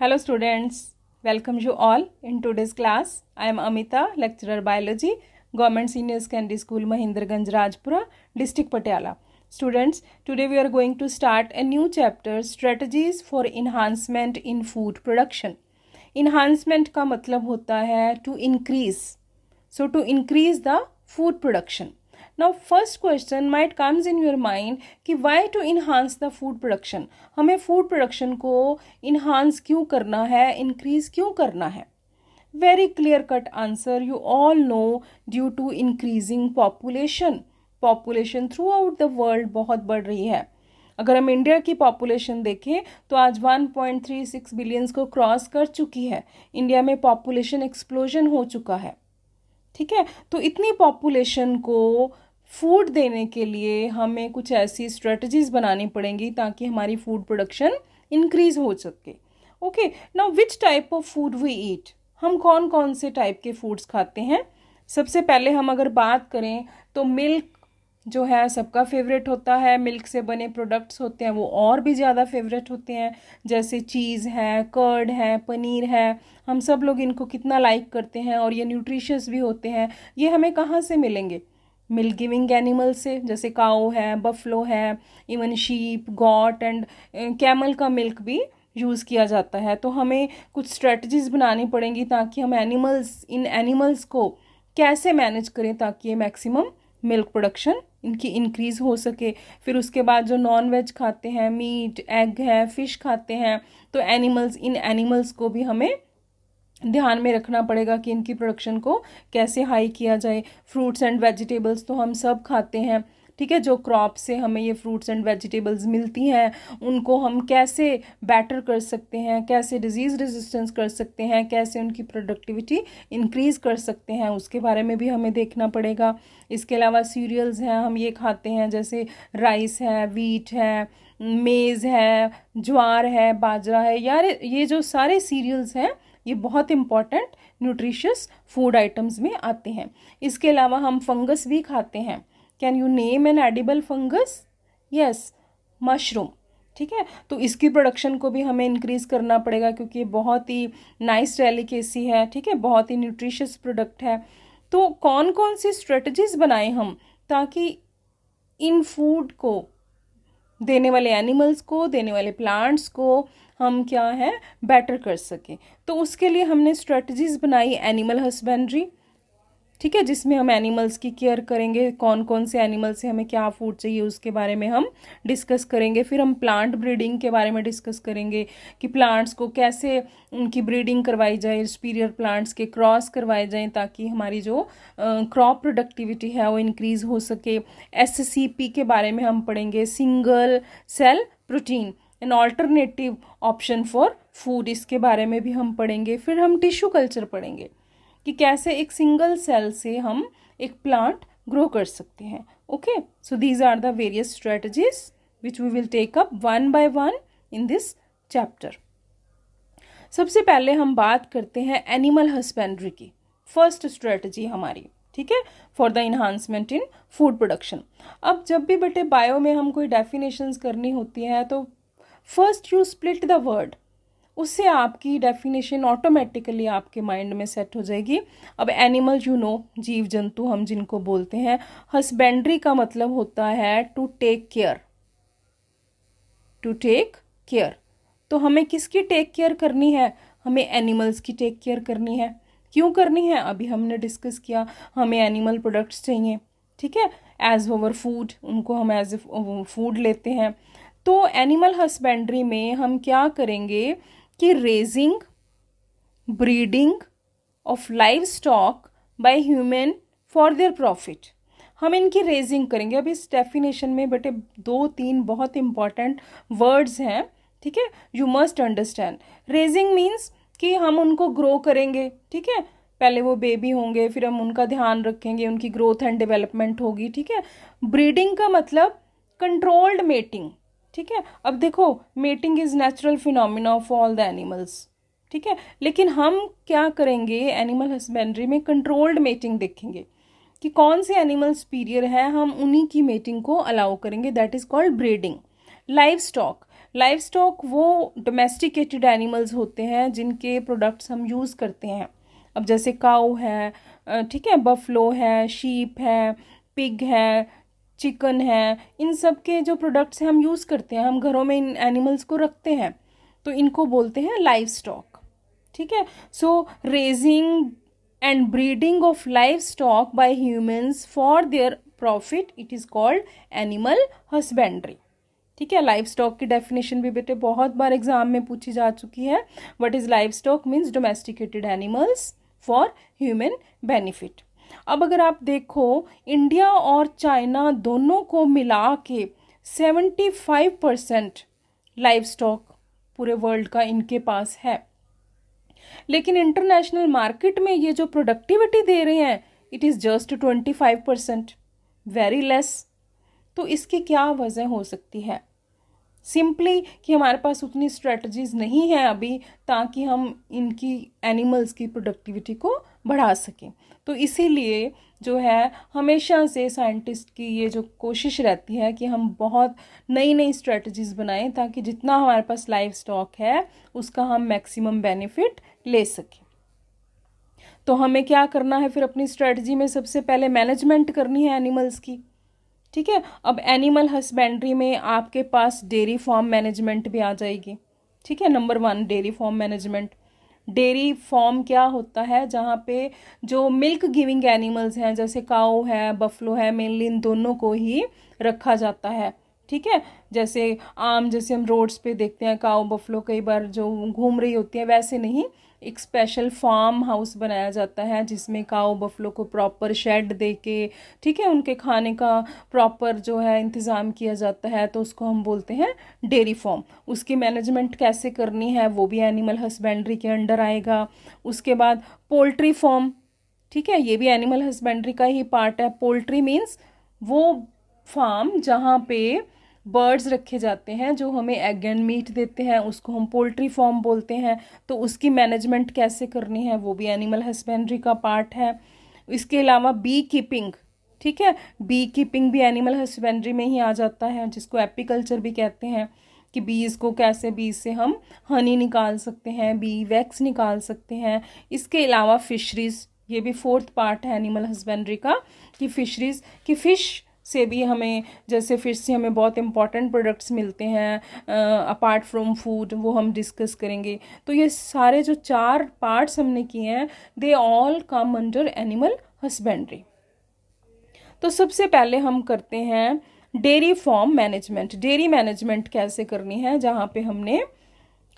Hello students, welcome you all in today's class. I am Amita, lecturer biology, Government Senior Secondary School Mahindraganj Rajpura, District Patiala. Students, today we are going to start a new chapter, strategies for enhancement in food production. Enhancement का मतलब होता है to increase. So to increase the food production. Now first question might comes in your mind कि why to enhance the food production. हमें food production को enhance क्यों करना है, increase क्यों करना है. Very clear cut answer. You all know due to increasing population. Population throughout the world बहुत बढ़ रही है. अगर हम इंडिया की पॉपुलेशन देखें तो आज 1.36 बिलियंस को क्रॉस कर चुकी है. इंडिया में पॉपुलेशन एक्सप्लोजन हो चुका है. ठीक है, तो इतनी पॉपुलेशन को फूड देने के लिए हमें कुछ ऐसी स्ट्रेटजीज बनानी पड़ेंगी ताकि हमारी फूड प्रोडक्शन इंक्रीज हो सके. Okay, now which type of food we eat. हम कौन कौन से टाइप के फूड्स खाते हैं. सबसे पहले हम अगर बात करें तो मिल्क जो है सबका फेवरेट होता है. मिल्क से बने प्रोडक्ट्स होते हैं वो और भी ज़्यादा फेवरेट होते हैं, जैसे चीज़ है, कर्ड है, पनीर है. हम सब लोग इनको कितना लाइक करते हैं और ये न्यूट्रिशियस भी होते हैं. ये हमें कहाँ से मिलेंगे. मिल्क गिविंग एनिमल से, जैसे काऊ है, बफलो है, even sheep, got and camel का मिल्क भी यूज़ किया जाता है. तो हमें कुछ स्ट्रेटजीज बनानी पड़ेंगी ताकि हम एनिमल्स को कैसे मैनेज करें ताकि ये मैक्सिमम मिल्क प्रोडक्शन इनकी इंक्रीज़ हो सके. फिर उसके बाद जो नॉन वेज खाते हैं, मीट, एग है, फिश खाते हैं, तो इन एनिमल्स को भी हमें ध्यान में रखना पड़ेगा कि इनकी प्रोडक्शन को कैसे हाई किया जाए. फ्रूट्स एंड वेजिटेबल्स तो हम सब खाते हैं. ठीक है, जो क्रॉप से हमें ये फ्रूट्स एंड वेजिटेबल्स मिलती हैं उनको हम कैसे बेटर कर सकते हैं, कैसे डिजीज़ रेजिस्टेंस कर सकते हैं, कैसे उनकी प्रोडक्टिविटी इंक्रीज़ कर सकते हैं, उसके बारे में भी हमें देखना पड़ेगा. इसके अलावा सीरियल्स हैं, हम ये खाते हैं जैसे राइस है, वीट है, मेज़ है, ज्वार है, बाजरा है. यार ये जो सारे सीरियल्स हैं ये बहुत इंपॉर्टेंट न्यूट्रिशियस फूड आइटम्स में आते हैं. इसके अलावा हम फंगस भी खाते हैं. Can you name an edible fungus. Yes, mushroom. ठीक है, तो इसकी प्रोडक्शन को भी हमें इंक्रीज़ करना पड़ेगा क्योंकि ये बहुत ही नाइस डेलिकेसी है. ठीक है, बहुत ही न्यूट्रिशियस प्रोडक्ट है. तो कौन कौन सी स्ट्रेटजीज बनाएं हम ताकि इन फूड को देने वाले एनिमल्स को, देने वाले प्लांट्स को हम क्या है बेटर कर सकें. तो उसके लिए हमने स्ट्रेटजीज बनाई एनिमल हस्बेंड्री. ठीक है, जिसमें हम एनिमल्स की केयर करेंगे, कौन कौन से एनिमल से हमें क्या फूड चाहिए उसके बारे में हम डिस्कस करेंगे. फिर हम प्लांट ब्रीडिंग के बारे में डिस्कस करेंगे कि प्लांट्स को कैसे उनकी ब्रीडिंग करवाई जाए, सुपीरियर प्लांट्स के क्रॉस करवाए जाएं ताकि हमारी जो क्रॉप प्रोडक्टिविटी है वो इंक्रीज़ हो सके. SCP के बारे में हम पढ़ेंगे, single cell protein, an alternative option for food, इसके बारे में भी हम पढ़ेंगे. फिर हम टिश्यू कल्चर पढ़ेंगे कि कैसे एक सिंगल सेल से हम एक प्लांट ग्रो कर सकते हैं. Okay, so these are the various strategies which we will take up one by one in this chapter. सबसे पहले हम बात करते हैं एनिमल हस्बेंड्री की. फर्स्ट स्ट्रेटजी हमारी, ठीक है, for the enhancement in food production. अब जब भी बेटे बायो में हम कोई डेफिनेशंस करनी होती है तो first you split the word, उससे आपकी डेफिनेशन ऑटोमेटिकली आपके माइंड में सेट हो जाएगी. अब एनिमल यू नो, जीव जंतु हम जिनको बोलते हैं. हस्बेंड्री का मतलब होता है to take care. To take care, तो हमें किसकी टेक केयर करनी है. हमें एनिमल्स की टेक केयर करनी है. क्यों करनी है अभी हमने डिस्कस किया. हमें एनिमल प्रोडक्ट्स चाहिए. ठीक है, एज अवर फूड, उनको हम एज ए फूड लेते हैं. तो एनिमल हस्बेंड्री में हम क्या करेंगे कि raising, breeding of livestock by human for their profit, हम इनकी रेजिंग करेंगे. अब इस डेफिनेशन में बेटे 2-3 बहुत इंपॉर्टेंट वर्ड्स हैं. ठीक है, you must understand. Raising means कि हम उनको ग्रो करेंगे. ठीक है, पहले वो बेबी होंगे, फिर हम उनका ध्यान रखेंगे, उनकी ग्रोथ एंड डेवलपमेंट होगी. ठीक है, ब्रीडिंग का मतलब कंट्रोल्ड मेटिंग. ठीक है, अब देखो mating is natural phenomena of all the animals. ठीक है, लेकिन हम क्या करेंगे एनिमल हस्बेंड्री में कंट्रोल्ड मेटिंग देखेंगे कि कौन से एनिमल सुपीरियर है, हम उन्हीं की मेटिंग को अलाउ करेंगे. That is called breeding. Live stock, live stock वो डोमेस्टिकेटेड एनिमल्स होते हैं जिनके प्रोडक्ट्स हम यूज़ करते हैं। अब जैसे काऊ है, ठीक है, बफलो है, शीप है, पिग है, चिकन है, इन सब के जो प्रोडक्ट्स हैं हम यूज़ करते हैं, हम घरों में इन एनिमल्स को रखते हैं, तो इनको बोलते हैं लाइव स्टॉक। ठीक है, so raising and breeding of livestock by humans for their profit, it is called animal husbandry. ठीक है, लाइव स्टॉक की डेफिनेशन भी बेटे बहुत बार एग्जाम में पूछी जा चुकी है। What is live stock? Means domesticated animals for human benefit. अब अगर आप देखो, इंडिया और चाइना दोनों को मिला के 75% लाइव स्टॉक पूरे वर्ल्ड का इनके पास है, लेकिन इंटरनेशनल मार्केट में ये जो प्रोडक्टिविटी दे रहे हैं it is just 25%, very less. तो इसकी क्या वजह हो सकती है? सिंपली कि हमारे पास उतनी स्ट्रेटजीज नहीं है अभी ताकि हम इनकी एनिमल्स की प्रोडक्टिविटी को बढ़ा सकें। तो इसीलिए जो है हमेशा से साइंटिस्ट की ये जो कोशिश रहती है कि हम बहुत नई नई स्ट्रेटजीज बनाएं ताकि जितना हमारे पास लाइव स्टॉक है उसका हम मैक्सिमम बेनिफिट ले सकें। तो हमें क्या करना है फिर अपनी स्ट्रेटजी में? सबसे पहले मैनेजमेंट करनी है एनिमल्स की। ठीक है, अब एनिमल हस्बेंड्री में आपके पास डेयरी फार्म मैनेजमेंट भी आ जाएगी। ठीक है, number 1 dairy farm management. Dairy farm क्या होता है? जहाँ पे जो मिल्क गिविंग एनिमल्स हैं जैसे काऊ है, बफलो है, मेनली इन दोनों को ही रखा जाता है। ठीक है, जैसे हम रोड्स पे देखते हैं काऊ बफलो कई बार जो घूम रही होती है, वैसे नहीं, एक स्पेशल फार्म हाउस बनाया जाता है जिसमें काऊ बफलो को प्रॉपर शेड दे के, ठीक है, उनके खाने का प्रॉपर जो है इंतज़ाम किया जाता है, तो उसको हम बोलते हैं डेयरी फार्म। उसकी मैनेजमेंट कैसे करनी है वो भी एनिमल हस्बेंड्री के अंडर आएगा। उसके बाद पोल्ट्री फार्म, ठीक है, ये भी एनिमल हस्बेंड्री का ही पार्ट है। पोल्ट्री मीन्स वो फार्म जहाँ पे बर्ड्स रखे जाते हैं जो हमें एग एंड मीट देते हैं, उसको हम पोल्ट्री फार्म बोलते हैं। तो उसकी मैनेजमेंट कैसे करनी है वो भी एनिमल हस्बेंड्री का पार्ट है। इसके अलावा बी कीपिंग, ठीक है, बी कीपिंग भी एनिमल हस्बेंड्री में ही आ जाता है, जिसको एपीकल्चर भी कहते हैं, कि बीज को कैसे, बीज से हम हनी निकाल सकते हैं, बी वैक्स निकाल सकते हैं। इसके अलावा फिशरीज, ये भी 4th पार्ट है एनिमल हस्बेंड्री का, कि फिशरीज की फिश से भी हमें, जैसे फिश से हमें बहुत इंपॉर्टेंट प्रोडक्ट्स मिलते हैं अपार्ट फ्रॉम फूड, वो हम डिस्कस करेंगे। तो ये सारे जो 4 पार्ट्स हमने किए हैं they all come under animal husbandry. तो सबसे पहले हम करते हैं dairy farm management. Dairy management कैसे करनी है जहाँ पे हमने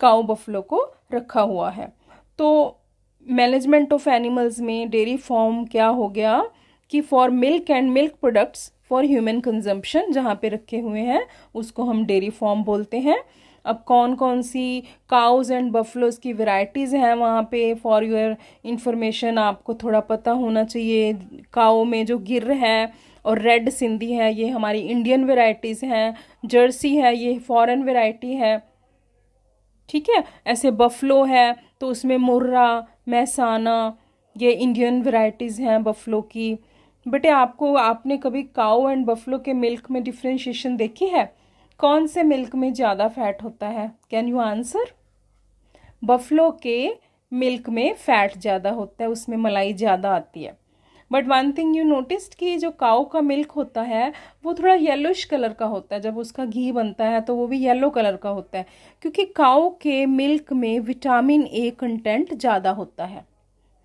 काऊ बफलो को रखा हुआ है। तो मैनेजमेंट ऑफ एनिमल्स में डेयरी फार्म क्या हो गया कि for milk and milk products for human consumption जहाँ पे रखे हुए हैं उसको हम डेयरी फार्म बोलते हैं। अब कौन कौन सी काउज एंड बफलोज की वैरायटीज़ हैं वहाँ पे, फॉर योर इंफॉर्मेशन आपको थोड़ा पता होना चाहिए। काऊ में जो गिर है और रेड सिंधी है ये हमारी इंडियन वैरायटीज़ हैं, जर्सी है ये फॉरेन वैरायटी है। ठीक है, ऐसे बफलो है तो उसमें मुर्रा, मैसाना, ये इंडियन वैरायटीज़ हैं बफलो की। बेटे आपने कभी काऊ एंड बफलो के मिल्क में डिफ्रेंशिएशन देखी है? कौन से मिल्क में ज़्यादा फैट होता है? Can you answer? बफलो के मिल्क में फैट ज़्यादा होता है, उसमें मलाई ज़्यादा आती है। But one thing you noticed कि जो काऊ का मिल्क होता है वो थोड़ा येलोइश कलर का होता है, जब उसका घी बनता है तो वो भी येलो कलर का होता है, क्योंकि काऊ के मिल्क में विटामिन ए कंटेंट ज़्यादा होता है।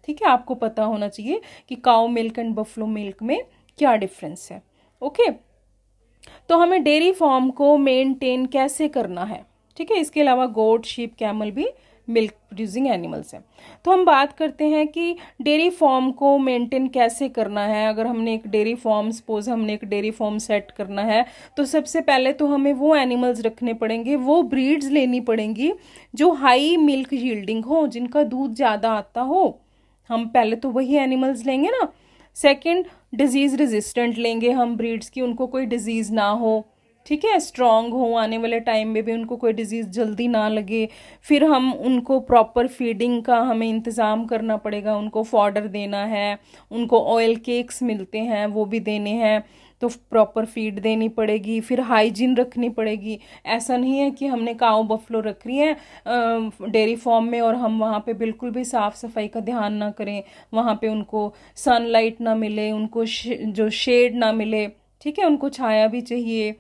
ठीक है, आपको पता होना चाहिए कि काऊ मिल्क एंड बफलो मिल्क में क्या डिफरेंस है। ओके, तो हमें डेयरी फार्म को मेंटेन कैसे करना है? ठीक है, इसके अलावा गोट, शीप, कैमल भी मिल्क प्रोड्यूसिंग एनिमल्स हैं। तो हम बात करते हैं कि डेयरी फार्म को मेंटेन कैसे करना है। अगर हमने एक डेयरी फार्म, सपोज हमने एक डेयरी फार्म सेट करना है, तो सबसे पहले तो हमें वो एनिमल्स रखने पड़ेंगे, वो ब्रीड्स लेनी पड़ेंगी जो हाई मिल्क यील्डिंग हो, जिनका दूध ज़्यादा आता हो। हम पहले तो वही एनिमल्स लेंगे ना। सेकंड, डिजीज़ रेजिस्टेंट लेंगे हम ब्रीड्स की, उनको कोई डिजीज़ ना हो, ठीक है, स्ट्रॉन्ग हो, आने वाले टाइम में भी उनको कोई डिजीज़ जल्दी ना लगे। फिर हम उनको प्रॉपर फीडिंग का हमें इंतज़ाम करना पड़ेगा, उनको फॉडर देना है, उनको ऑयल केक्स मिलते हैं वो भी देने हैं। तो प्रॉपर फीड देनी पड़ेगी, फिर हाइजीन रखनी पड़ेगी। ऐसा नहीं है कि हमने काऊ बफलो रख रही है डेयरी फार्म में और हम वहाँ पे बिल्कुल भी साफ़ सफाई का ध्यान ना करें, वहाँ पे उनको सनलाइट ना मिले, उनको जो शेड ना मिले, ठीक है, उनको छाया भी चाहिए,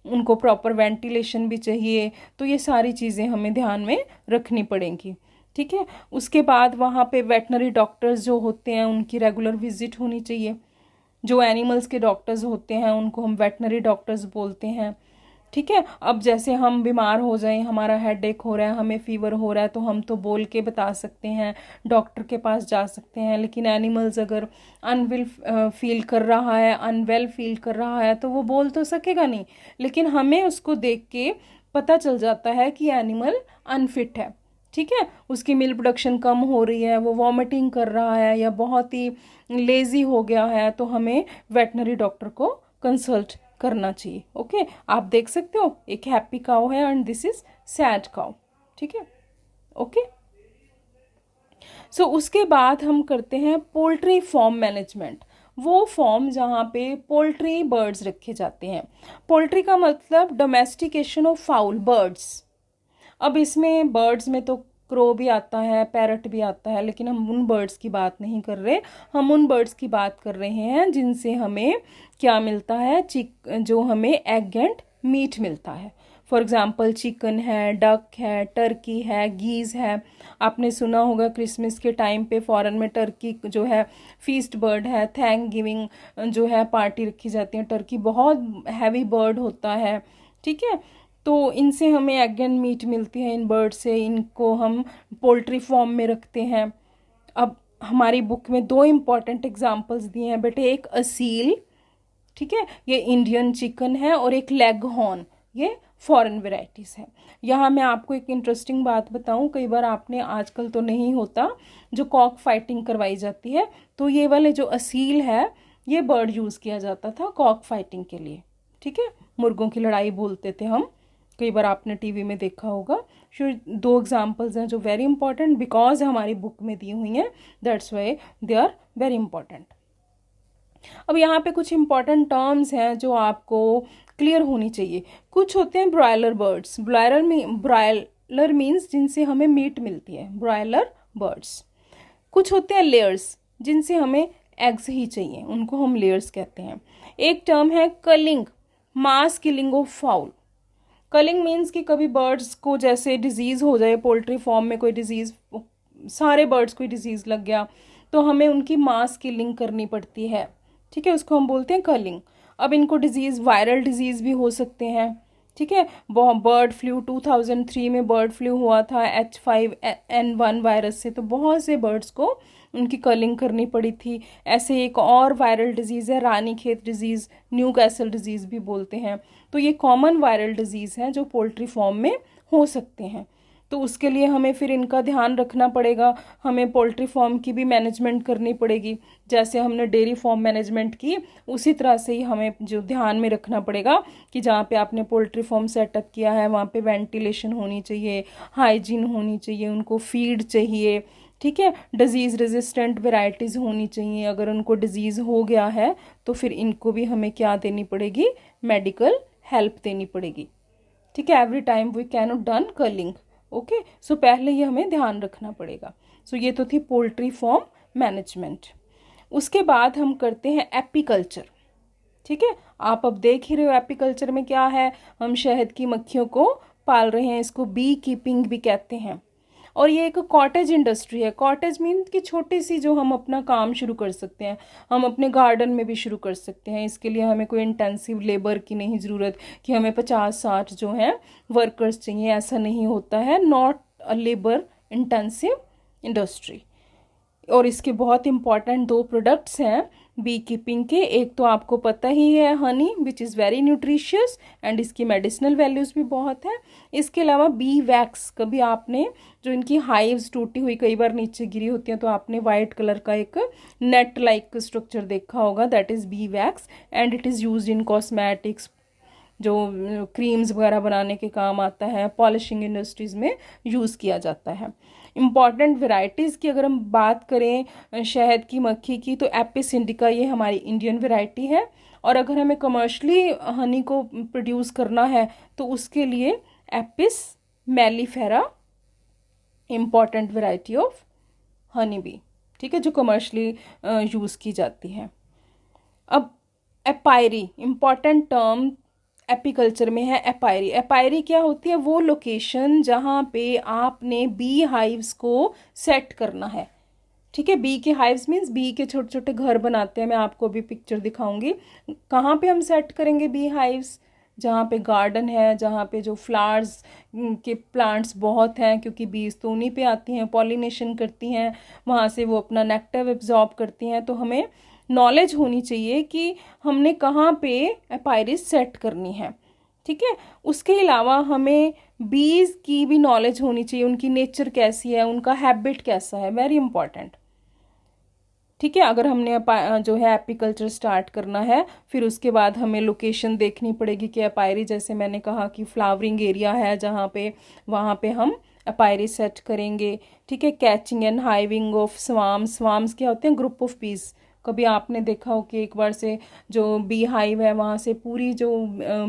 उनको प्रॉपर वेंटिलेशन भी चाहिए। तो ये सारी चीज़ें हमें ध्यान में रखनी पड़ेंगी, ठीक है। उसके बाद वहाँ पे वेटनरी डॉक्टर्स जो होते हैं उनकी रेगुलर विजिट होनी चाहिए। जो एनिमल्स के डॉक्टर्स होते हैं उनको हम वेटनरी डॉक्टर्स बोलते हैं, ठीक है। अब जैसे हम बीमार हो जाएं, हमारा हेडेक हो रहा है, हमें फीवर हो रहा है, तो हम तो बोल के बता सकते हैं, डॉक्टर के पास जा सकते हैं। लेकिन एनिमल्स अगर अनविल फील कर रहा है, अनवेल फील कर रहा है, तो वो बोल तो सकेगा नहीं, लेकिन हमें उसको देख के पता चल जाता है कि एनिमल अनफिट है, ठीक है। उसकी मिल्क प्रोडक्शन कम हो रही है, वो वॉमिटिंग कर रहा है या बहुत ही लेजी हो गया है, तो हमें वेटनरी डॉक्टर को कंसल्ट करना चाहिए। ओके, आप देख सकते हो एक हैप्पी काउ है and this is sad cow, ठीक है। ओके, सो उसके बाद हम करते हैं पोल्ट्री फार्म मैनेजमेंट। वो फॉर्म जहाँ पे पोल्ट्री बर्ड्स रखे जाते हैं। पोल्ट्री का मतलब डोमेस्टिकेशन ऑफ फाउल बर्ड्स। अब इसमें बर्ड्स में तो क्रो भी आता है, पैरट भी आता है, लेकिन हम उन बर्ड्स की बात नहीं कर रहे। हम उन बर्ड्स की बात कर रहे हैं जिनसे हमें क्या मिलता है, जो हमें एग एंड मीट मिलता है। फॉर एग्जाम्पल चिकन है, डक है, टर्की है, गीज है। आपने सुना होगा क्रिसमस के टाइम पे फॉरेन में टर्की जो है फीस्ट बर्ड है, थैंक गिविंग जो है पार्टी रखी जाती है। टर्की बहुत हैवी बर्ड होता है, ठीक है। तो इनसे हमें एग एंड मीट मिलती है, इन बर्ड से। इनको हम पोल्ट्री फार्म में रखते हैं। अब हमारी बुक में दो इम्पॉर्टेंट एग्जांपल्स दिए हैं बेटे, एक असील, ठीक है, ये इंडियन चिकन है, और एक लेग हॉर्न, ये फॉरेन वेराइटीज है। यहाँ मैं आपको एक इंटरेस्टिंग बात बताऊं, कई बार आपने, आजकल तो नहीं होता, जो कॉक फाइटिंग करवाई जाती है, तो ये वाले जो असील है ये बर्ड यूज़ किया जाता था कॉक फाइटिंग के लिए, ठीक है। मुर्गों की लड़ाई बोलते थे हम, कई बार आपने टीवी में देखा होगा। दो एग्जाम्पल्स हैं जो वेरी इंपॉर्टेंट बिकॉज हमारी बुक में दी हुई हैं, that's why they are very important. अब यहाँ पे कुछ इंपॉर्टेंट टर्म्स हैं जो आपको क्लियर होनी चाहिए। कुछ होते हैं ब्रॉयलर बर्ड्स। ब्रॉयलर मीन्स जिनसे हमें मीट मिलती है, ब्रॉयलर बर्ड्स। कुछ होते हैं लेयर्स, जिनसे हमें एग्स ही चाहिए, उनको हम लेयर्स कहते हैं। एक टर्म है culling, mass killing of fowl. Culling means कि कभी बर्ड्स को जैसे डिजीज़ हो जाए, पोल्ट्री फार्म में कोई डिजीज़, सारे बर्ड्स को डिजीज़ लग गया, तो हमें उनकी मास किलिंग करनी पड़ती है, ठीक है, उसको हम बोलते हैं कलिंग। अब इनको डिजीज़, वायरल डिजीज़ भी हो सकते हैं, ठीक है। बर्ड फ्लू 2003 में बर्ड फ्लू हुआ था H5N1 वायरस से, तो बहुत से बर्ड्स को उनकी कलिंग करनी पड़ी थी। ऐसे एक और वायरल डिजीज़ है Ranikhet disease, new castle disease भी बोलते हैं। तो ये कॉमन वायरल डिजीज़ हैं जो पोल्ट्री फार्म में हो सकते हैं। तो उसके लिए हमें फिर इनका ध्यान रखना पड़ेगा। हमें पोल्ट्री फार्म की भी मैनेजमेंट करनी पड़ेगी, जैसे हमने डेयरी फार्म मैनेजमेंट की, उसी तरह से ही हमें जो ध्यान में रखना पड़ेगा कि जहाँ पे आपने पोल्ट्री फार्म सेटअप किया है वहाँ पे वेंटिलेशन होनी चाहिए, हाइजीन होनी चाहिए, उनको फीड चाहिए, ठीक है। डिजीज़ रेजिस्टेंट वेराइटीज़ होनी चाहिए। अगर उनको डिजीज़ हो गया है तो फिर इनको भी हमें क्या देनी पड़ेगी, मेडिकल हेल्प देनी पड़ेगी, ठीक है। Every time we can not done culling, okay. So पहले ये हमें ध्यान रखना पड़ेगा। सो ये तो थी पोल्ट्री फार्म मैनेजमेंट। उसके बाद हम करते हैं एपीकल्चर, ठीक है। आप अब देख ही रहे हो एपीकल्चर में क्या है, हम शहद की मक्खियों को पाल रहे हैं, इसको बी कीपिंग भी कहते हैं। और ये एक कॉटेज इंडस्ट्री है। कॉटेज मीन कि छोटी सी जो हम अपना काम शुरू कर सकते हैं, हम अपने गार्डन में भी शुरू कर सकते हैं। इसके लिए हमें कोई इंटेंसिव लेबर की नहीं ज़रूरत कि हमें 50-60 जो हैं वर्कर्स चाहिए, ऐसा नहीं होता है। Not a labour intensive industry. और इसके बहुत इंपॉर्टेंट दो प्रोडक्ट्स हैं बी कीपिंग के। एक तो आपको पता ही है Honey, which is very nutritious and इसकी मेडिसिनल वैल्यूज़ भी बहुत है। इसके अलावा बी वैक्स, कभी आपने जो इनकी हाइव्स टूटी हुई कई बार नीचे गिरी होती हैं तो आपने वाइट कलर का एक नेट लाइक स्ट्रक्चर देखा होगा, that is B wax and it is used in cosmetics, जो क्रीम्स वगैरह बनाने के काम आता है, पॉलिशिंग इंडस्ट्रीज़ में यूज़ किया जाता है। इम्पॉर्टेंट वेराइटीज़ की अगर हम बात करें शहद की मक्खी की, तो एपिस इंडिका ये हमारी इंडियन वेराइटी है। और अगर हमें कमर्शली हनी को प्रोड्यूस करना है तो उसके लिए Apis mellifera important variety of honey bee, ठीक है, जो कमर्शली यूज़ की जाती है। अब एपायरी, इम्पॉर्टेंट टर्म एपीकल्चर में है एपायरी। एपायरी क्या होती है? वो लोकेशन जहाँ पे आपने बी हाइव्स को सेट करना है, ठीक है। बी के हाइव्स मीन्स बी के छोटे छोटे घर बनाते हैं, मैं आपको अभी पिक्चर दिखाऊंगी। कहाँ पे हम सेट करेंगे बी हाइव्स? जहाँ पे गार्डन है, जहाँ पे जो फ्लावर्स के प्लांट्स बहुत हैं, क्योंकि बीज तो उन्हीं पे आती हैं, पॉलिनेशन करती हैं, वहाँ से वो अपना नेक्टर एब्जॉर्ब करती हैं। तो हमें नॉलेज होनी चाहिए कि हमने कहाँ पे एपायरिस सेट करनी है, ठीक है। उसके अलावा हमें बीज की भी नॉलेज होनी चाहिए, उनकी नेचर कैसी है, उनका हैबिट कैसा है, वेरी इंपॉर्टेंट, ठीक है। अगर हमने जो है एपीकल्चर स्टार्ट करना है, फिर उसके बाद हमें लोकेशन देखनी पड़ेगी कि एपायरी, जैसे मैंने कहा कि फ्लावरिंग एरिया है जहाँ पे, वहाँ पे हम एपायरी सेट करेंगे, ठीक है। Catching and hiving of swarms, swarms क्या होते हैं? ग्रुप ऑफ बीज। कभी आपने देखा हो कि एक बार से जो बी हाइव है वहाँ से पूरी जो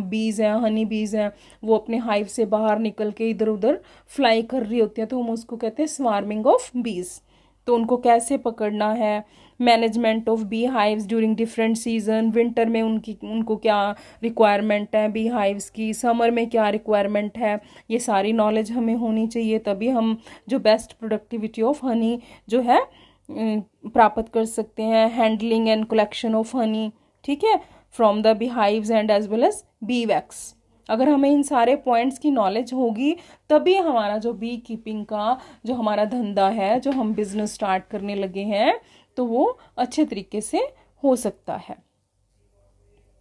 बीज हैं, हनी बीज हैं, वो अपने हाइव से बाहर निकल के इधर उधर फ्लाई कर रही होती हैं, तो हम उसको कहते हैं स्वार्मिंग ऑफ बीज। तो उनको कैसे पकड़ना है, management of bee hives during different season, winter में उनको क्या रिक्वायरमेंट है बी हाइव्स की, समर में क्या रिक्वायरमेंट है, ये सारी नॉलेज हमें होनी चाहिए, तभी हम जो बेस्ट प्रोडक्टिविटी ऑफ हनी जो है प्राप्त कर सकते हैं। Handling and collection of honey, ठीक है, from the bee hives and as well as bee wax. अगर हमें इन सारे पॉइंट्स की नॉलेज होगी तभी हमारा जो बी कीपिंग का जो हमारा धंधा है, जो हम बिजनेस स्टार्ट करने लगे हैं, तो वो अच्छे तरीके से हो सकता है।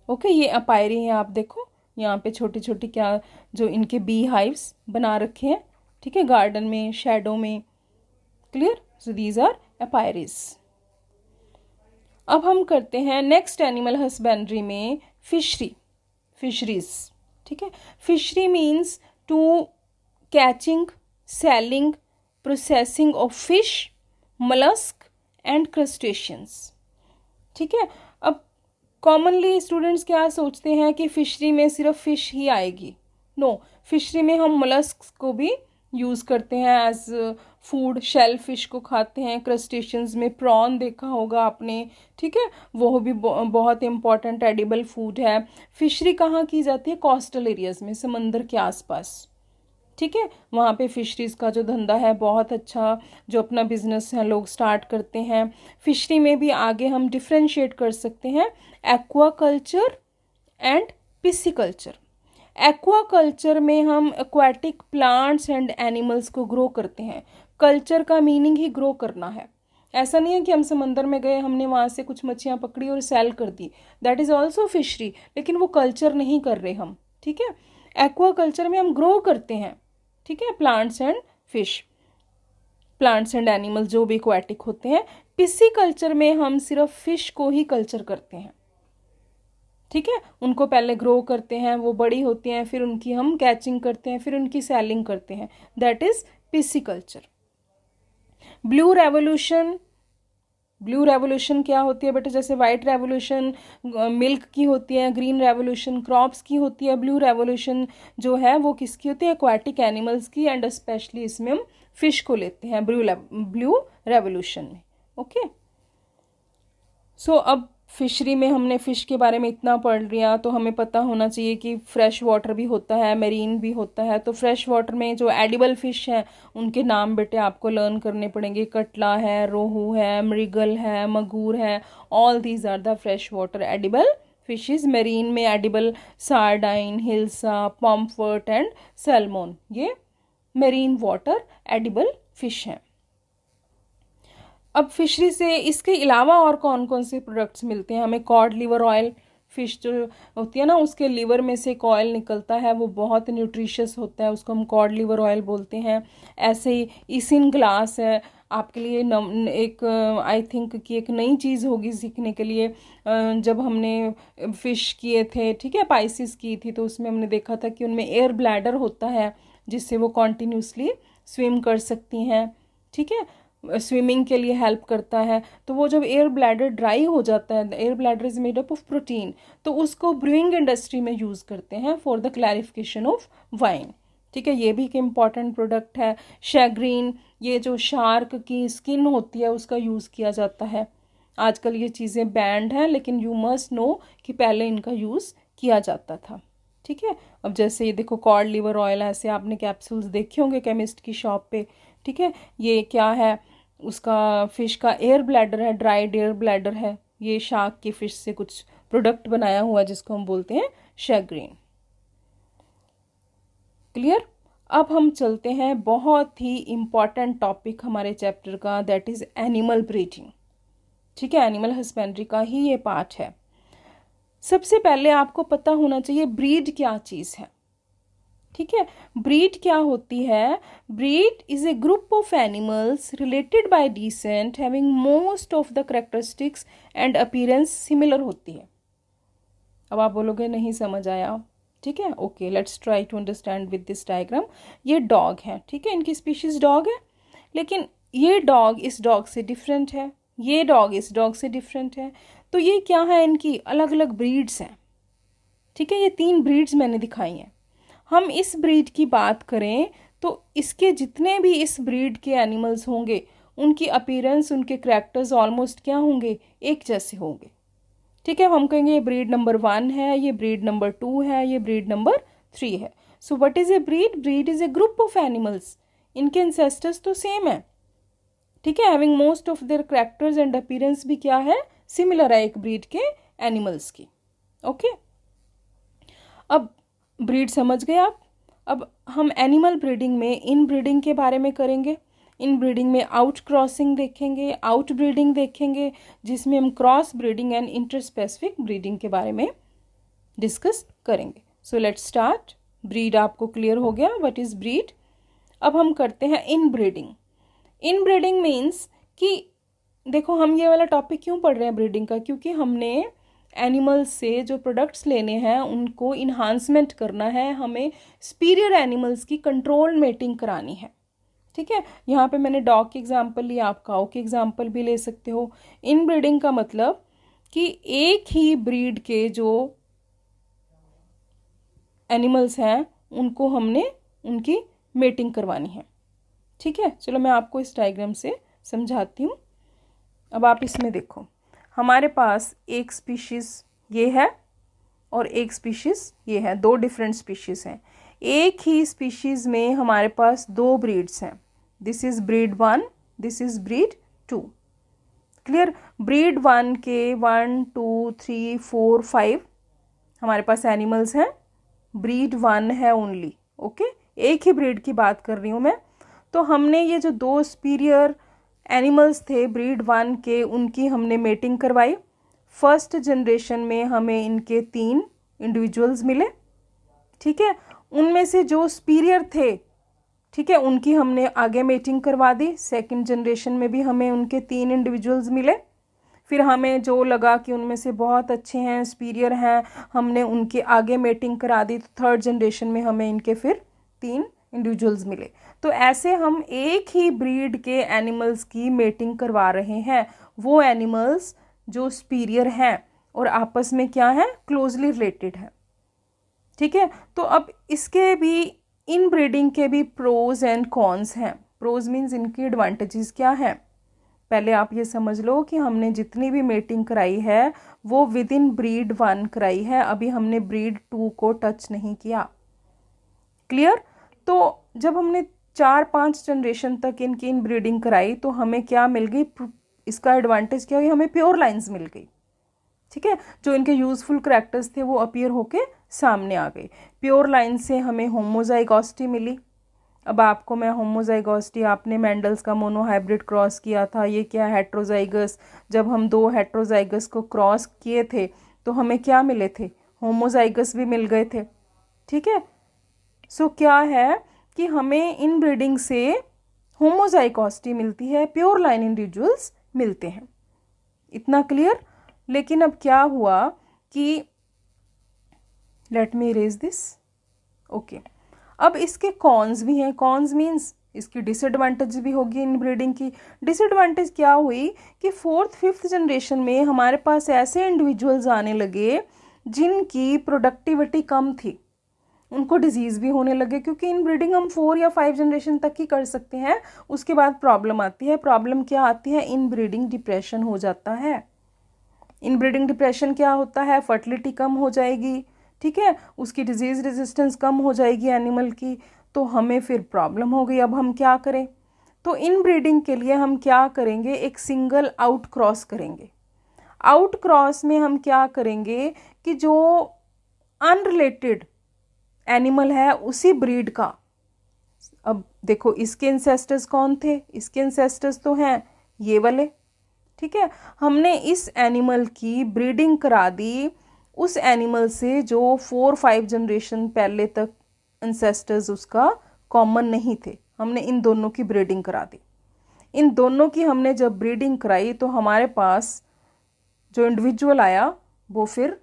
ओके, ये अपायरी है, आप देखो यहाँ पे छोटी छोटी क्या जो इनके बी हाइव्स बना रखे हैं, ठीक है, गार्डन में, शेडो में। Clear? So these are apiaries. अब हम करते हैं नेक्स्ट एनिमल हस्बेंड्री में फिशरीज, ठीक है। Fishery means to catching, selling, processing of fish, mollusk and crustaceans, ठीक है। अब कॉमनली स्टूडेंट्स क्या सोचते हैं कि फिशरी में सिर्फ फिश ही आएगी। नो, फिशरी में हम mollusks को भी यूज़ करते हैं एज फूड। शेल फिश को खाते हैं, क्रस्टेशियंस में प्रॉन देखा होगा आपने, ठीक है, वो भी बहुत इंपॉर्टेंट एडिबल फूड है। फिशरी कहाँ की जाती है? कोस्टल एरियाज में, समंदर के आसपास, ठीक है। वहाँ पे फिशरीज का जो धंधा है बहुत अच्छा, जो अपना बिजनेस है लोग स्टार्ट करते हैं। फिशरी में भी आगे हम डिफ्रेंशिएट कर सकते हैं aqua culture and pisciculture. Aqua culture में हम एक्वाटिक प्लांट्स एंड एनिमल्स को ग्रो करते हैं। कल्चर का मीनिंग ही ग्रो करना है। ऐसा नहीं है कि हम समंदर में गए, हमने वहाँ से कुछ मच्छियाँ पकड़ी और सेल कर दी, दैट इज़ ऑल्सो फिशरी, लेकिन वो कल्चर नहीं कर रहे हम, ठीक है। एक्वा कल्चर में हम ग्रो करते हैं, ठीक है, plants and fish, plants and animals जो भी एक्वाटिक होते हैं। पिसिकल्चर में हम सिर्फ फिश को ही कल्चर करते हैं, ठीक है। उनको पहले ग्रो करते हैं, वो बड़ी होती हैं, फिर उनकी हम कैचिंग करते हैं, फिर उनकी सेलिंग करते हैं, that is pisciculture. Blue revolution, blue revolution क्या होती है बेटा? जैसे वाइट रेवोल्यूशन मिल्क की होती है, ग्रीन रेवोल्यूशन क्रॉप्स की होती है, ब्लू रेवोल्यूशन जो है वो किसकी होती है? एक्वाटिक एनिमल्स की, एंड स्पेशली इसमें हम फिश को लेते हैं ब्लू रेवोल्यूशन में। ओके, सो अब फिशरी में हमने फ़िश के बारे में इतना पढ़ लिया, तो हमें पता होना चाहिए कि फ्रेश वाटर भी होता है, मेरीन भी होता है। तो फ्रेश वाटर में जो एडिबल फ़िश हैं उनके नाम बेटे आपको लर्न करने पड़ेंगे। कटला है, रोहू है, मृगल है, मगूर है, all these are the fresh water edible fishes. Marine में edible sardine, hilsa, pomfret and salmon, ये मेरीन वाटर एडिबल फिश हैं। अब फिशरी से इसके अलावा और कौन कौन से प्रोडक्ट्स मिलते हैं हमें? कॉड लिवर ऑयल, फिश जो होती है ना उसके लिवर में से एक ऑयल निकलता है, वो बहुत न्यूट्रिशियस होता है, उसको हम कॉड लिवर ऑयल बोलते हैं। ऐसे ही इसिन ग्लास है, आपके लिए एक आई थिंक कि एक नई चीज़ होगी सीखने के लिए। जब हमने फ़िश किए थे, ठीक है, पाइसिस की थी, तो उसमें हमने देखा था कि उनमें एयर ब्लैडर होता है जिससे वो कॉन्टीन्यूसली स्विम कर सकती हैं, ठीक है, स्विमिंग के लिए हेल्प करता है। तो वो जब एयर ब्लैडर ड्राई हो जाता है, air bladder is made up of protein, तो उसको ब्रूइंग इंडस्ट्री में यूज़ करते हैं for the clarification of wine. ठीक है, ये भी एक इम्पॉर्टेंट प्रोडक्ट है। शैग्रीन, ये जो शार्क की स्किन होती है उसका यूज़ किया जाता है। आजकल ये चीज़ें बैंड हैं, लेकिन यू मस्ट नो कि पहले इनका यूज़ किया जाता था। ठीक है, अब जैसे ये देखो कॉड लिवर ऑयल, ऐसे आपने कैप्सूल्स देखे होंगे केमिस्ट की शॉप पे। ठीक है, ये क्या है, उसका फिश का एयर ब्लैडर है, ड्राइड एयर ब्लैडर है। ये शार्क की फिश से कुछ प्रोडक्ट बनाया हुआ है जिसको हम बोलते हैं शैग्रीन। क्लियर। अब हम चलते हैं बहुत ही इम्पॉर्टेंट टॉपिक हमारे चैप्टर का, दैट इज एनिमल ब्रीडिंग। ठीक है, एनिमल हस्बेंड्री का ही ये पार्ट है। सबसे पहले आपको पता होना चाहिए ब्रीड क्या चीज़ है। ठीक है, ब्रीड क्या होती है? Breed is a group of animals related by decent having most of the characteristics and appearance similar होती है। अब आप बोलोगे नहीं समझ आया। ठीक है, okay, let's try to understand with this diagram. ये डॉग है, ठीक है, इनकी स्पीशीज डॉग है, लेकिन ये डॉग इस डॉग से डिफरेंट है, ये डॉग इस डॉग से डिफरेंट है। तो ये क्या है, इनकी अलग अलग ब्रीड्स हैं। ठीक है, ये 3 ब्रीड्स मैंने दिखाई हैं। हम इस ब्रीड की बात करें तो इसके जितने भी इस ब्रीड के एनिमल्स होंगे, उनकी अपीयरेंस, उनके करैक्टर्स ऑलमोस्ट क्या होंगे, एक जैसे होंगे। ठीक है, हम कहेंगे ये ब्रीड नंबर 1 है, ये ब्रीड नंबर 2 है, ये ब्रीड नंबर 3 है। So what is a breed? Breed is a group of animals, इनके एंसेस्टर्स तो सेम है। ठीक है, having most of their characters and appearance भी क्या है, सिमिलर है एक ब्रीड के एनिमल्स की। ओके, अब ब्रीड समझ गए आप। अब हम एनिमल ब्रीडिंग में इन ब्रीडिंग के बारे में करेंगे। इन ब्रीडिंग में आउट क्रॉसिंग देखेंगे, आउट ब्रीडिंग देखेंगे, जिसमें हम cross breeding and interspecific breeding के बारे में डिस्कस करेंगे। So let's start. ब्रीड आपको क्लियर हो गया, व्हाट इज ब्रीड। अब हम करते हैं इन ब्रीडिंग। इन ब्रीडिंग मीन्स कि देखो, हम ये वाला टॉपिक क्यों पढ़ रहे हैं ब्रीडिंग का, क्योंकि हमने एनिमल्स से जो प्रोडक्ट्स लेने हैं उनको इन्हांसमेंट करना है, हमें सुपीरियर एनिमल्स की कंट्रोल मेटिंग करानी है। ठीक है, यहाँ पे मैंने डॉग की एग्जांपल ली, आप काऊ की एग्जांपल भी ले सकते हो। इन ब्रीडिंग का मतलब कि एक ही ब्रीड के जो एनिमल्स हैं उनको हमने उनकी मेटिंग करवानी है। ठीक है, चलो मैं आपको इस डायग्राम से समझाती हूँ। अब आप इसमें देखो, हमारे पास एक स्पीशीज़ ये है और एक स्पीशीज़ ये है, 2 डिफरेंट स्पीशीज़ हैं। एक ही स्पीशीज़ में हमारे पास 2 ब्रीड्स हैं। This is breed 1, this is breed 2। Clear. Breed 1 के 1 2 3 4 5 हमारे पास एनिमल्स हैं, ब्रीड 1 है ओनली। ओके, एक ही ब्रीड की बात कर रही हूँ मैं। तो हमने ये जो 2 सुपीरियर एनिमल्स थे ब्रीड 1 के, उनकी हमने मेटिंग करवाई। फर्स्ट जनरेशन में हमें इनके 3 इंडिविजुअल्स मिले। ठीक है, उनमें से जो सुपीरियर थे, ठीक है, उनकी हमने आगे मेटिंग करवा दी। सेकंड जनरेशन में भी हमें उनके 3 इंडिविजुअल्स मिले। फिर हमें जो लगा कि उनमें से बहुत अच्छे हैं, सुपीरियर हैं, हमने उनके आगे मेटिंग करा दी। तो थर्ड जनरेशन में हमें इनके फिर 3 इंडिविजुअल्स मिले। तो ऐसे हम एक ही ब्रीड के एनिमल्स की मेटिंग करवा रहे हैं, वो एनिमल्स जो सुपीरियर हैं और आपस में क्या है, क्लोजली रिलेटेड है। ठीक है, तो अब इसके भी, इन ब्रीडिंग के भी प्रोज एंड कॉन्स हैं। प्रोज मीन्स इनकी एडवांटेजेस क्या हैं। पहले आप ये समझ लो कि हमने जितनी भी मेटिंग कराई है वो विद इन ब्रीड 1 कराई है, अभी हमने ब्रीड 2 को टच नहीं किया। क्लियर। तो जब हमने 4-5 जनरेशन तक इनकी इन ब्रीडिंग कराई तो हमें क्या मिल गई, इसका एडवांटेज क्या हुई, हमें प्योर लाइन्स मिल गई। ठीक है, जो इनके यूजफुल करैक्टर्स थे वो अपीयर होके सामने आ गए। प्योर लाइन से हमें होमोजाइगोसिटी मिली। अब आपको मैं होमोजाइगोसिटी, आपने मेंडल्स का मोनोहाइब्रिड क्रॉस किया था, ये क्या हेट्रोजाइगस। जब हम 2 हेट्रोजाइगस को क्रॉस किए थे तो हमें क्या मिले थे, होमोजाइगस भी मिल गए थे। ठीक है, सो क्या है कि हमें इन ब्रीडिंग से होमोजाइगोसिटी मिलती है, प्योर लाइन इंडिविजुअल्स मिलते हैं। इतना क्लियर। लेकिन अब क्या हुआ कि, let me erase this. Okay, अब इसके कॉन्स भी हैं। कॉन्स मीन्स इसकी डिसएडवांटेज भी होगी इनब्रीडिंग की। डिसएडवांटेज क्या हुई कि 4th-5th जनरेशन में हमारे पास ऐसे इंडिविजुअल्स आने लगे जिनकी प्रोडक्टिविटी कम थी, उनको डिजीज़ भी होने लगे, क्योंकि इनब्रीडिंग हम 4 या 5 जनरेशन तक ही कर सकते हैं, उसके बाद प्रॉब्लम आती है। प्रॉब्लम क्या आती है? इनब्रीडिंग डिप्रेशन हो जाता है। इनब्रीडिंग डिप्रेशन क्या होता है? फर्टिलिटी कम हो जाएगी, ठीक है, उसकी डिजीज़ रेजिस्टेंस कम हो जाएगी एनिमल की, तो हमें फिर प्रॉब्लम हो गई। अब हम क्या करें? तो इनब्रीडिंग के लिए हम क्या करेंगे? एक सिंगल आउट क्रॉस करेंगे। आउट क्रॉस में हम क्या करेंगे कि जो अनरिलेटेड एनिमल है उसी ब्रीड का, अब देखो इसके इंसेस्टर्स कौन थे? इसके इंसेस्टर्स तो हैं ये वाले, ठीक है, हमने इस एनिमल की ब्रीडिंग करा दी उस एनिमल से जो 4-5 जनरेशन पहले तक इंसेस्टर्स उसका कॉमन नहीं थे, हमने इन दोनों की ब्रीडिंग करा दी। इन दोनों की हमने जब ब्रीडिंग कराई तो हमारे पास जो इंडिविजुअल आया वो फिर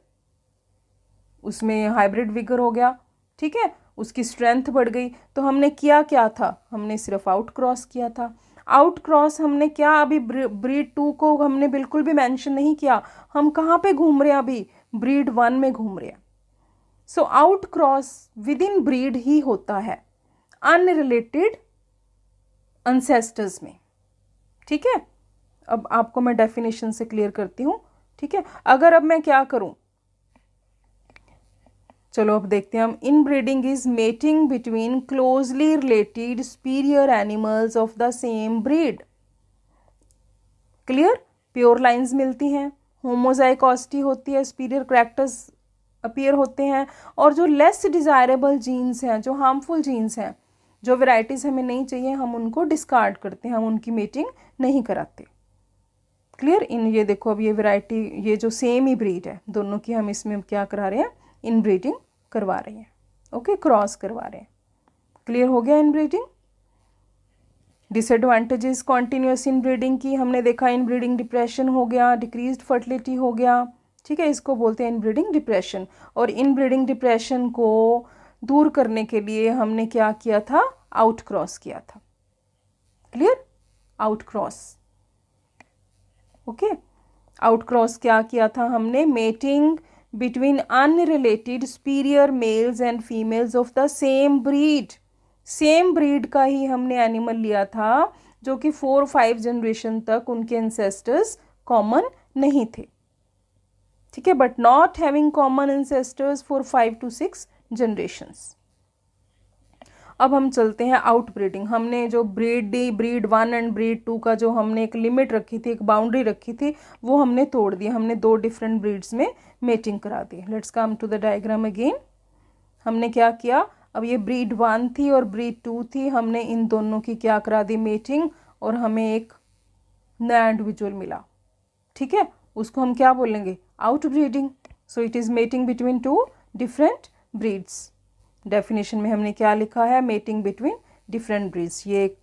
उसमें हाइब्रिड विगर हो गया, ठीक है, उसकी स्ट्रेंथ बढ़ गई। तो हमने किया क्या था? हमने सिर्फ आउट क्रॉस किया था। आउट क्रॉस हमने क्या, अभी ब्रीड 2 को हमने बिल्कुल भी मेंशन नहीं किया, हम कहाँ पे घूम रहे हैं? अभी ब्रीड 1 में घूम रहे हैं। So out cross within breed ही होता है, अनरिलेटेड एंसेस्टर्स में, ठीक है। अब आपको मैं डेफिनेशन से क्लियर करती हूँ, ठीक है। अगर अब मैं क्या करूँ, चलो अब देखते हैं हम। Inbreeding is mating between closely related superior animals of the same breed. Clear? Pure lines मिलती हैं, होमोजाइकोसिटी होती है, सुपीरियर करैक्टर्स अपीयर होते हैं, और जो लेस डिजायरेबल जीन्स हैं, जो हार्मफुल जीन्स हैं, जो वेराइटीज हमें नहीं चाहिए, हम उनको डिस्कार्ड करते हैं, हम उनकी मेटिंग नहीं कराते। क्लियर? इन ये देखो, अब ये वैरायटी, ये जो सेम ही ब्रीड है दोनों की, हम इसमें क्या करा रहे हैं? इनब्रीडिंग करवा रहे हैं, ओके, क्रॉस करवा रहे हैं। क्लियर हो गया इनब्रीडिंग? डिसएडवांटेजेस कॉन्टिन्यूस इनब्रीडिंग की हमने देखा, इनब्रीडिंग डिप्रेशन हो गया, डिक्रीज्ड फर्टिलिटी हो गया, ठीक है, इसको बोलते हैं इनब्रीडिंग डिप्रेशन। और इनब्रीडिंग डिप्रेशन को दूर करने के लिए हमने क्या किया था? आउट क्रॉस किया था। Clear? Out cross, okay. Out cross क्या किया था हमने? Mating between unrelated superior mails and females of the same breed. Same breed का ही हमने एनिमल लिया था जो कि 4-5 जनरेशन तक उनके एंसेस्टर्स कॉमन नहीं थे, ठीक है, but not having common ancestors for 5 to 6 generations. अब हम चलते हैं आउट ब्रीडिंग। हमने जो ब्रीड 1 एंड ब्रीड 2 का जो हमने एक लिमिट रखी थी, एक बाउंड्री रखी थी, वो हमने तोड़ दी। हमने 2 डिफरेंट ब्रीड्स में मेटिंग करा दी। Let's come to the diagram again. हमने क्या किया? अब ये ब्रीड 1 थी और ब्रीड 2 थी, हमने इन दोनों की क्या करा दी? मेटिंग, और हमें एक नया इंडिविजुअल मिला, ठीक है, उसको हम क्या बोलेंगे? Out breeding. So it is mating between 2 different breeds. Definition में हमने क्या लिखा है? Mating between different breeds. ये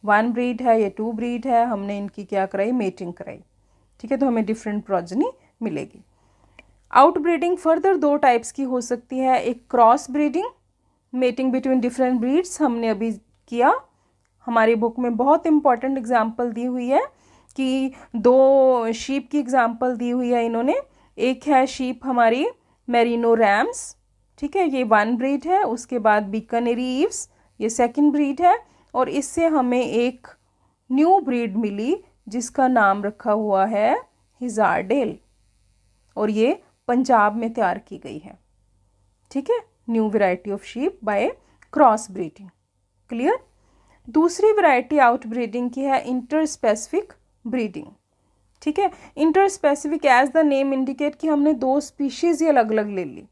1 ब्रीड है, ये 2 ब्रीड है, हमने इनकी क्या कराई? मेटिंग कराई, ठीक है, तो हमें डिफरेंट प्रोजेनी मिलेगी। आउट ब्रीडिंग फर्दर 2 टाइप्स की हो सकती है। एक cross breeding, mating between different breeds, हमने अभी किया। हमारी बुक में बहुत इंपॉर्टेंट एग्जाम्पल दी हुई है कि 2 शीप की एग्जाम्पल दी हुई है इन्होंने। एक है शीप हमारी मेरिनो रैम्स, ठीक है, ये 1 ब्रीड है। उसके बाद बीकानेरी ईव्स, ये 2nd ब्रीड है। और इससे हमें एक न्यू ब्रीड मिली जिसका नाम रखा हुआ है हिजारडेल, और ये पंजाब में तैयार की गई है, ठीक है, new variety of sheep by cross breeding. Clear? दूसरी वैरायटी आउट ब्रीडिंग की है इंटरस्पेसिफिक ब्रीडिंग, ठीक है। Interspecific as the name indicate कि हमने 2 स्पीशीज ही अलग अलग ले ली,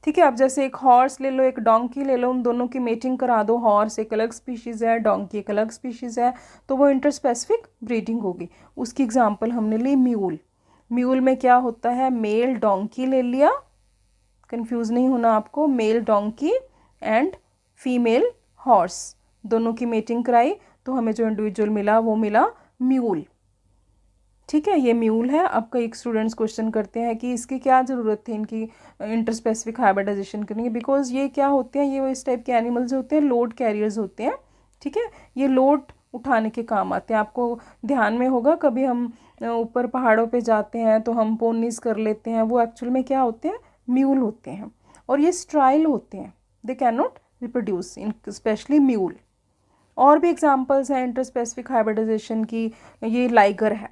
ठीक है। अब जैसे एक हॉर्स ले लो, एक डोंकी ले लो, उन दोनों की मेटिंग करा दो। हॉर्स एक अलग स्पीशीज है, डोंकी एक अलग स्पीशीज है, तो वो इंटरस्पेसिफिक ब्रीडिंग होगी। उसकी एग्जांपल हमने ली म्यूल। म्यूल में क्या होता है? मेल डोंकी ले लिया, कंफ्यूज नहीं होना आपको, mail donkey and female horse, दोनों की मेटिंग कराई, तो हमें जो इंडिविजुअल मिला वो मिला म्यूल, ठीक है, ये म्यूल है। अब कई स्टूडेंट्स क्वेश्चन करते हैं कि इसकी क्या ज़रूरत थी इनकी इंटरस्पेसिफिक हाइब्रिडाइजेशन करने की, बिकॉज ये क्या होते हैं? ये वो इस टाइप के एनिमल्स होते हैं, लोड कैरियर्स होते हैं, ठीक है, ये लोड उठाने के काम आते हैं। आपको ध्यान में होगा कभी हम ऊपर पहाड़ों पे जाते हैं तो हम पोनीज कर लेते हैं, वो एक्चुअल में क्या होते हैं, म्यूल होते हैं, और ये स्ट्राइल होते हैं, they can not reproduce in specially mule. और भी एग्जांपल्स हैं इंटरस्पेसिफिक हाइब्रिडाइजेशन की, ये लाइगर है,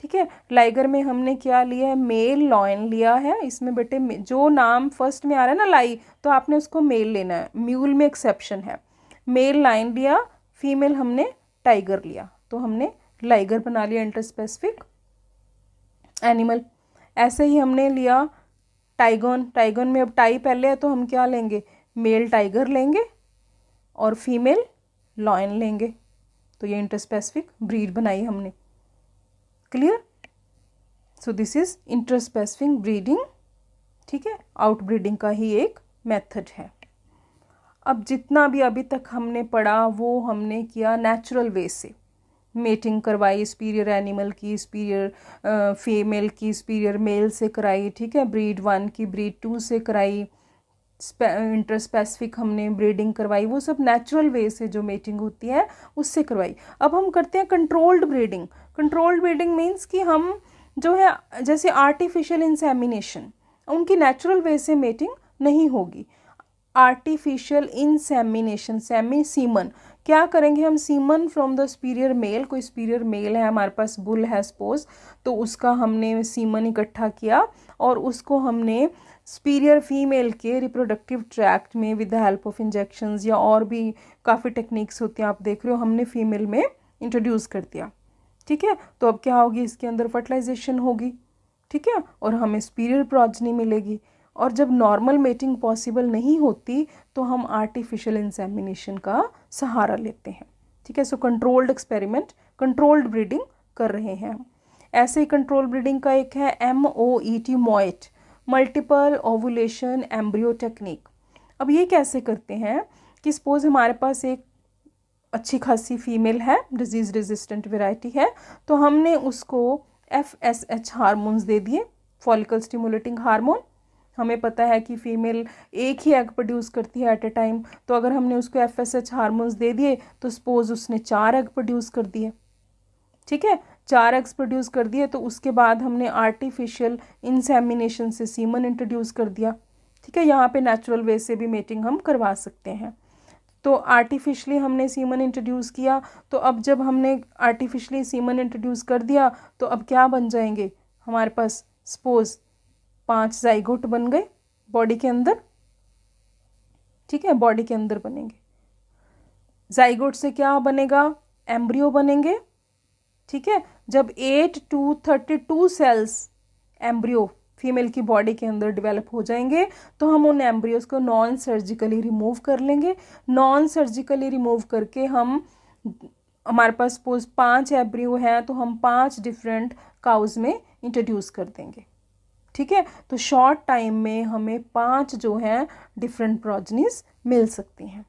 ठीक है। लाइगर में हमने क्या लिया है, मेल लॉयन लिया है। इसमें बेटे जो नाम फर्स्ट में आ रहा है ना लाई, तो आपने उसको मेल लेना है, म्यूल में एक्सेप्शन है। मेल लाइन लिया, फीमेल हमने टाइगर लिया, तो हमने लाइगर बना लिया इंटरस्पेसिफिक एनिमल। ऐसे ही हमने लिया टाइगन, टाइगन में अब टाई पहले है तो हम क्या लेंगे, मेल टाइगर लेंगे और फीमेल लॉयन लेंगे, तो ये इंटरस्पेसिफिक ब्रीड बनाई हमने। Clear? So this is interspecific breeding, ठीक है, आउटब्रीडिंग का ही एक मेथड है। अब जितना भी अभी तक हमने पढ़ा वो हमने किया नेचुरल वे से, मेटिंग करवाई सुपीरियर एनिमल की, सुपीरियर फीमेल की सुपीरियर मेल से कराई, ठीक है, ब्रीड 1 की ब्रीड 2 से कराई, इंटरस्पेसिफिक हमने ब्रीडिंग करवाई, वो सब नेचुरल वे से जो मेटिंग होती है उससे करवाई। अब हम करते हैं controlled breeding. Controlled breeding means कि हम जो है जैसे आर्टिफिशियल इंसेमिनेशन, उनकी नेचुरल वे से मेटिंग नहीं होगी। आर्टिफिशियल इंसेमिनेशन, सेमी सीमन, क्या करेंगे हम, semen from the superior male, कोई सुपीरियर मेल है हमारे पास, बुल है सपोज, तो उसका हमने सीमन इकट्ठा किया और उसको हमने सुपीरियर फीमेल के रिप्रोडक्टिव ट्रैक्ट में with the help of injections या और भी काफ़ी टेक्निक्स होती हैं, आप देख रहे हो, हमने फीमेल में इंट्रोड्यूस कर दिया, ठीक है। तो अब क्या होगी, इसके अंदर फर्टिलाइजेशन होगी, ठीक है, और हमें सुपीरियर प्रोजनी मिलेगी। और जब नॉर्मल मेटिंग पॉसिबल नहीं होती तो हम आर्टिफिशियल इंसेमिनेशन का सहारा लेते हैं, ठीक है। सो कंट्रोल्ड एक्सपेरिमेंट, कंट्रोल्ड ब्रीडिंग कर रहे हैं हम। ऐसे ही कंट्रोल ब्रीडिंग का एक है MOET, MOET, multiple ovulation embryo technique. अब ये कैसे करते हैं कि सपोज हमारे पास एक अच्छी खासी फीमेल है, डिजीज रेजिस्टेंट वेराइटी है, तो हमने उसको FSH हार्मोन्स दे दिए, फॉलिकल स्टिमुलेटिंग हार्मोन। हमें पता है कि फीमेल एक ही एग प्रोड्यूस करती है एट ए टाइम, तो अगर हमने उसको FSH हार्मोन्स दे दिए तो सपोज उसने 4 एग प्रोड्यूस कर दिए, ठीक है, 4 एग्स प्रोड्यूस कर दिए, तो उसके बाद हमने आर्टिफिशियल इंसेमिनेशन से सीमन इंट्रोड्यूस कर दिया, ठीक है। यहाँ पे नेचुरल वे से भी मेटिंग हम करवा सकते हैं। तो आर्टिफिशली हमने सीमन इंट्रोड्यूस किया, तो अब जब हमने आर्टिफिशली सीमन इंट्रोड्यूस कर दिया तो अब क्या बन जाएंगे हमारे पास, सपोज 5 जाइगोट बन गए बॉडी के अंदर, ठीक है, बॉडी के अंदर बनेंगे। जाइगोट से क्या बनेगा, एम्ब्रियो बनेंगे, ठीक है। जब 8 to 32 सेल्स एम्ब्रियो फीमेल की बॉडी के अंदर डेवलप हो जाएंगे तो हम उन एम्ब्रियोज को नॉन सर्जिकली रिमूव कर लेंगे। नॉन सर्जिकली रिमूव करके हम, हमारे पास सपोज 5 एम्ब्रियो हैं तो हम 5 डिफरेंट काउज में इंट्रोड्यूस कर देंगे, ठीक है। तो शॉर्ट टाइम में हमें 5 जो हैं डिफरेंट प्रोजनीज मिल सकती हैं,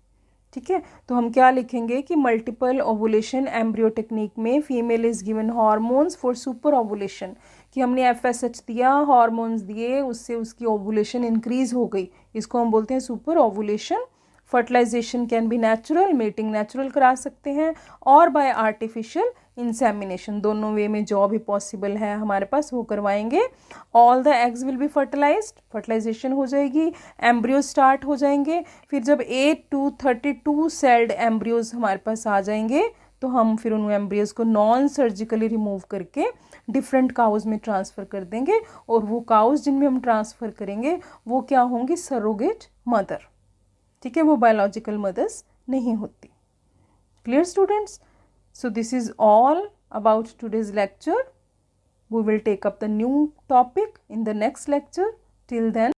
ठीक है। तो हम क्या लिखेंगे कि मल्टीपल ओवुलेशन एम्ब्रियो टेक्निक में female is given hormones for super ovulation, कि हमने FSH दिया, हार्मोन्स दिए, उससे उसकी ओवुलेशन इंक्रीज हो गई, इसको हम बोलते हैं super ovulation. Fertilisation can be natural, mating natural करा सकते हैं, और बाय आर्टिफिशियल इंसेमिनेशन, दोनों वे में जो भी पॉसिबल है हमारे पास वो करवाएंगे। All the eggs will be fertilised, fertilisation हो जाएगी, एम्ब्रियो स्टार्ट हो जाएंगे। फिर जब 8 to 32 सेल्ड एम्ब्रियोज हमारे पास आ जाएंगे तो हम फिर उन एम्ब्रियोज को नॉन सर्जिकली रिमूव करके डिफरेंट काउज में ट्रांसफ़र कर देंगे, और वो काउज जिनमें हम ट्रांसफ़र करेंगे वो क्या होंगी, सरोगेट मदर, ठीक है, वो बायोलॉजिकल मदर्स नहीं होती। Clear students? So this is all about today's lecture. We will take up the new topic in the next lecture. Till then,